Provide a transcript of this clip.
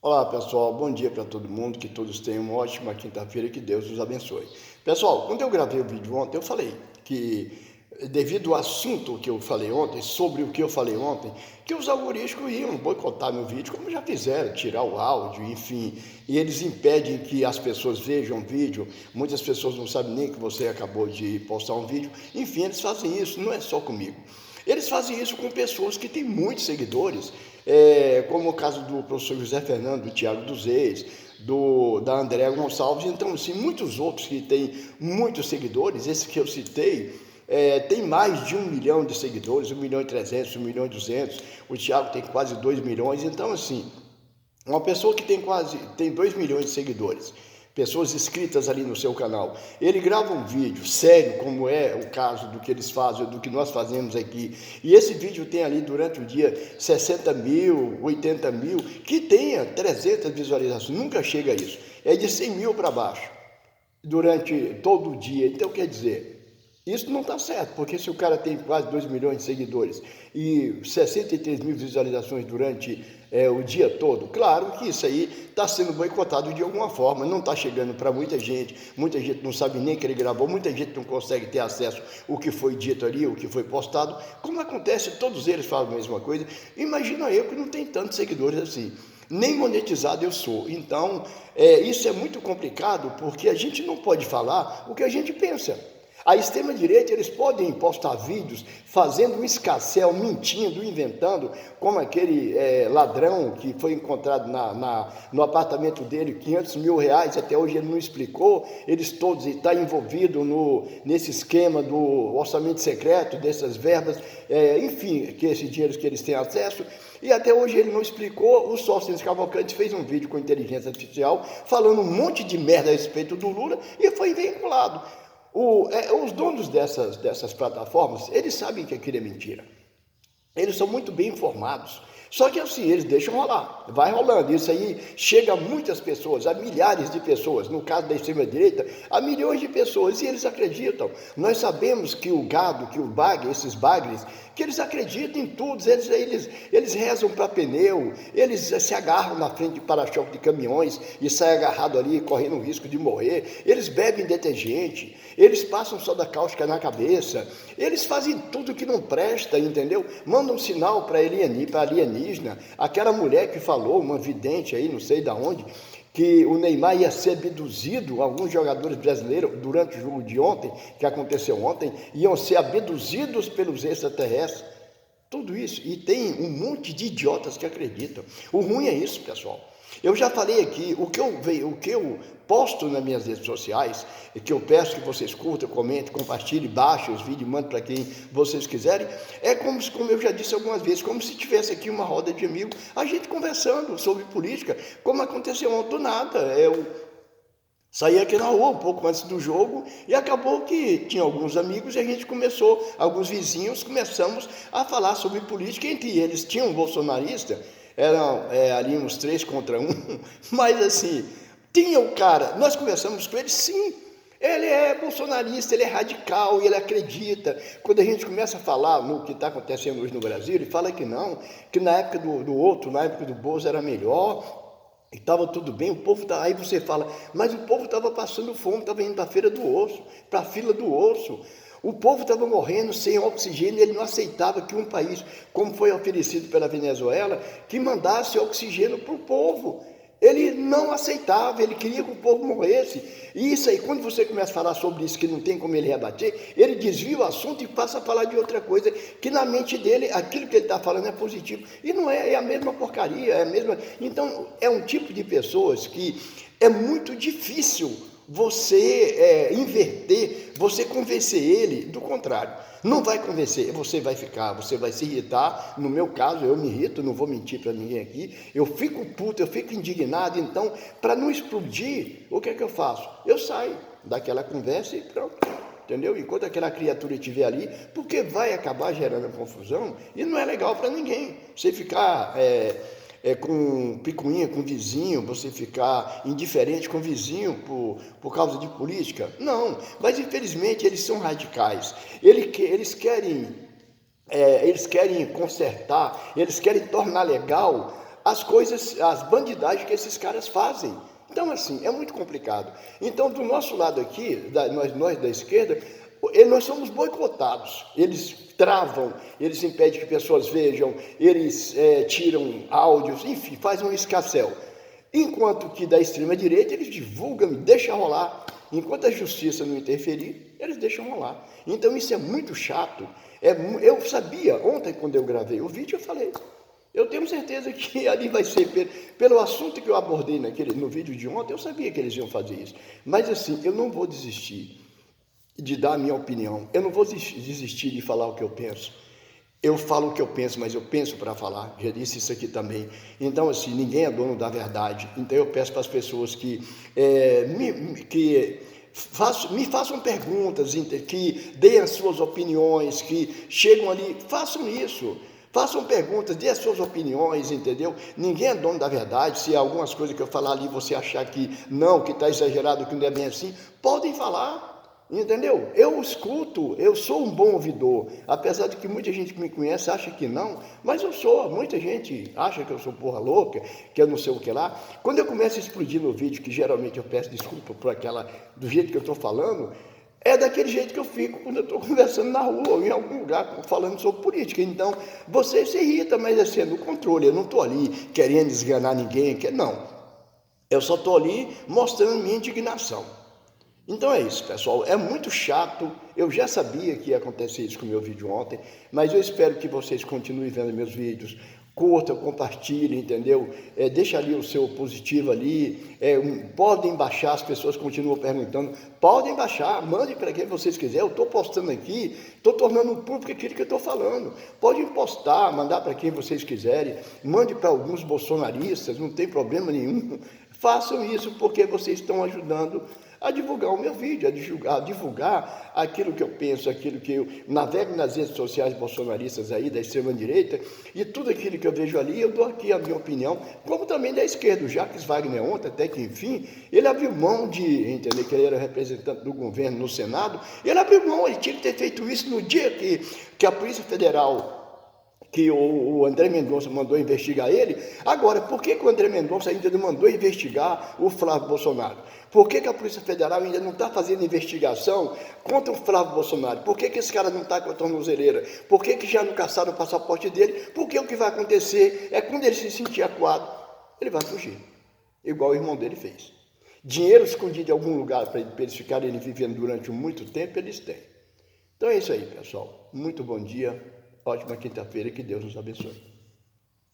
Olá pessoal, bom dia para todo mundo, que todos tenham uma ótima quinta-feira e que Deus os abençoe. Pessoal, quando eu gravei o vídeo ontem, eu falei que devido ao assunto que eu falei ontem, sobre o que eu falei ontem, que os algoritmos iam boicotar meu vídeo, como já fizeram, tirar o áudio, enfim, e eles impedem que as pessoas vejam o vídeo, muitas pessoas não sabem nem que você acabou de postar um vídeo, enfim, eles fazem isso, não é só comigo. Eles fazem isso com pessoas que têm muitos seguidores, como o caso do professor José Fernando, do Tiago dos Reis, da Andréa Gonçalves, então, assim, muitos outros que têm muitos seguidores, esse que eu citei, tem mais de 1 milhão de seguidores, 1.300.000, 1.200.000, o Tiago tem quase 2 milhões, então, assim, uma pessoa que tem 2 milhões de seguidores, pessoas inscritas ali no seu canal, ele grava um vídeo sério, como é o caso do que eles fazem, do que nós fazemos aqui, e esse vídeo tem ali durante o dia 60 mil, 80 mil, que tenha 300 visualizações, nunca chega a isso, é de 100 mil para baixo, durante todo o dia. Então, quer dizer, isso não está certo, porque se o cara tem quase 2 milhões de seguidores e 63 mil visualizações durante o dia todo, claro que isso aí está sendo boicotado de alguma forma, não está chegando para muita gente não sabe nem que ele gravou, muita gente não consegue ter acesso ao que foi dito ali, o que foi postado, como acontece, todos eles falam a mesma coisa. Imagina eu que não tenho tantos seguidores assim, nem monetizado eu sou, então isso é muito complicado, porque a gente não pode falar o que a gente pensa. A extrema-direita, eles podem postar vídeos fazendo um escarcéu, mentindo, inventando, como aquele ladrão que foi encontrado no apartamento dele, 500 mil reais, até hoje ele não explicou, eles todos estão envolvidos nesse esquema do orçamento secreto, dessas verbas, enfim, que esses dinheiros que eles têm acesso, e até hoje ele não explicou. O Sócrates Cavalcante fez um vídeo com inteligência artificial, falando um monte de merda a respeito do Lula, e foi vinculado. Os donos dessas plataformas, eles sabem que aquilo é mentira. Eles são muito bem informados. Só que assim, eles deixam rolar, vai rolando. Isso aí chega a muitas pessoas, a milhares de pessoas, no caso da extrema-direita, a milhões de pessoas, e eles acreditam. Nós sabemos que o gado, que o bagre, esses bagres, que eles acreditam em tudo, eles rezam para pneu, eles se agarram na frente de para-choque de caminhões e saem agarrados ali, correndo o risco de morrer, eles bebem detergente, eles passam soda cáustica na cabeça, eles fazem tudo que não presta, entendeu? Mandam um sinal para alienígena, aquela mulher que falou, uma vidente aí, não sei de onde, que o Neymar ia ser abduzido, alguns jogadores brasileiros, durante o jogo de ontem, que aconteceu ontem, iam ser abduzidos pelos extraterrestres. Tudo isso, e tem um monte de idiotas que acreditam. O ruim é isso, pessoal. Eu já falei aqui, o que eu posto nas minhas redes sociais, e que eu peço que vocês curtam, comentem, compartilhem, baixem os vídeos, mandem para quem vocês quiserem, é como eu já disse algumas vezes, como se tivesse aqui uma roda de amigos, a gente conversando sobre política, como aconteceu ontem do nada. Eu saí aqui na rua um pouco antes do jogo e acabou que tinha alguns amigos e a gente começou, alguns vizinhos, começamos a falar sobre política, entre eles tinha um bolsonarista, eram ali uns 3 contra 1, mas assim, tinha o cara, nós conversamos com ele, sim, ele é bolsonarista, ele é radical, ele acredita. Quando a gente começa a falar no que está acontecendo hoje no Brasil, ele fala que não, que na época na época do Bolso era melhor, e estava tudo bem, o povo aí você fala, mas o povo estava passando fome, estava indo para a feira do osso, para a fila do osso, o povo estava morrendo sem oxigênio, ele não aceitava que um país, como foi oferecido pela Venezuela, que mandasse oxigênio para o povo. Ele não aceitava, ele queria que o povo morresse. E isso aí, quando você começa a falar sobre isso, que não tem como ele rebater, ele desvia o assunto e passa a falar de outra coisa, que na mente dele, aquilo que ele está falando é positivo. E não é a mesma porcaria, é a mesma... Então, é um tipo de pessoas que é muito difícil você inverter, você convencer ele do contrário. Não vai convencer, você vai se irritar. No meu caso, eu me irrito, não vou mentir para ninguém aqui, eu fico puto, eu fico indignado. Então, para não explodir, o que é que eu faço? Eu saio daquela conversa e pronto, entendeu? Enquanto aquela criatura estiver ali, porque vai acabar gerando confusão e não é legal para ninguém. Você ficar com picuinha com o vizinho, você ficar indiferente com o vizinho por causa de política. Não, mas infelizmente eles são radicais. Eles querem consertar, eles querem tornar legal as coisas, as bandidagens que esses caras fazem. Então, assim, é muito complicado. Então, do nosso lado aqui, nós da esquerda, nós somos boicotados. Eles travam, eles impedem que pessoas vejam, eles tiram áudios, enfim, fazem um escarcéu. Enquanto que da extrema-direita eles divulgam, deixam rolar. Enquanto a justiça não interferir, eles deixam rolar. Então isso é muito chato. Eu sabia, ontem quando eu gravei o vídeo, eu falei, eu tenho certeza que ali vai ser, pelo assunto que eu abordei no vídeo de ontem, eu sabia que eles iam fazer isso. Mas assim, eu não vou desistir de dar a minha opinião. Eu não vou desistir de falar o que eu penso. Eu falo o que eu penso, mas eu penso para falar. Já disse isso aqui também. Então, assim, ninguém é dono da verdade. Então, eu peço para as pessoas que me façam perguntas, que deem as suas opiniões, que chegam ali, façam isso. Façam perguntas, dê as suas opiniões, entendeu? Ninguém é dono da verdade. Se algumas coisas que eu falar ali você achar que não, que está exagerado, que não é bem assim, podem falar. Entendeu? Eu escuto, eu sou um bom ouvidor, apesar de que muita gente que me conhece acha que não, mas eu sou, muita gente acha que eu sou porra louca, que eu não sei o que lá. Quando eu começo a explodir no vídeo, que geralmente eu peço desculpa por do jeito que eu estou falando, é daquele jeito que eu fico quando eu estou conversando na rua ou em algum lugar falando sobre política. Então, você se irrita, mas assim, é no controle, eu não estou ali querendo esganar ninguém, não. Eu só estou ali mostrando minha indignação. Então é isso, pessoal, é muito chato, eu já sabia que ia acontecer isso com o meu vídeo ontem, mas eu espero que vocês continuem vendo meus vídeos, curtam, compartilhem, entendeu? Deixa ali o seu positivo ali, podem baixar, as pessoas continuam perguntando, podem baixar, mandem para quem vocês quiserem, eu estou postando aqui, estou tornando público aquilo que eu estou falando, podem postar, mandar para quem vocês quiserem, mande para alguns bolsonaristas, não tem problema nenhum, façam isso porque vocês estão ajudando a divulgar o meu vídeo, a divulgar aquilo que eu penso, aquilo que eu navego nas redes sociais bolsonaristas aí, da extrema-direita, e tudo aquilo que eu vejo ali, eu dou aqui a minha opinião, como também da esquerda. O Jacques Wagner ontem, até que enfim, ele abriu mão de entender que ele era representante do governo no Senado, ele abriu mão, ele tinha que ter feito isso no dia que a Polícia Federal, que o André Mendonça mandou investigar ele. Agora, por que o André Mendonça ainda não mandou investigar o Flávio Bolsonaro? Por que a Polícia Federal ainda não está fazendo investigação contra o Flávio Bolsonaro? Por que esse cara não está com a tornozeleira? Por que já não caçaram o passaporte dele? Porque o que vai acontecer é quando ele se sentir acuado, ele vai fugir, igual o irmão dele fez. Dinheiro escondido em algum lugar para eles ficarem vivendo durante muito tempo, eles têm. Então é isso aí, pessoal. Muito bom dia. Ótima quinta-feira, que Deus nos abençoe.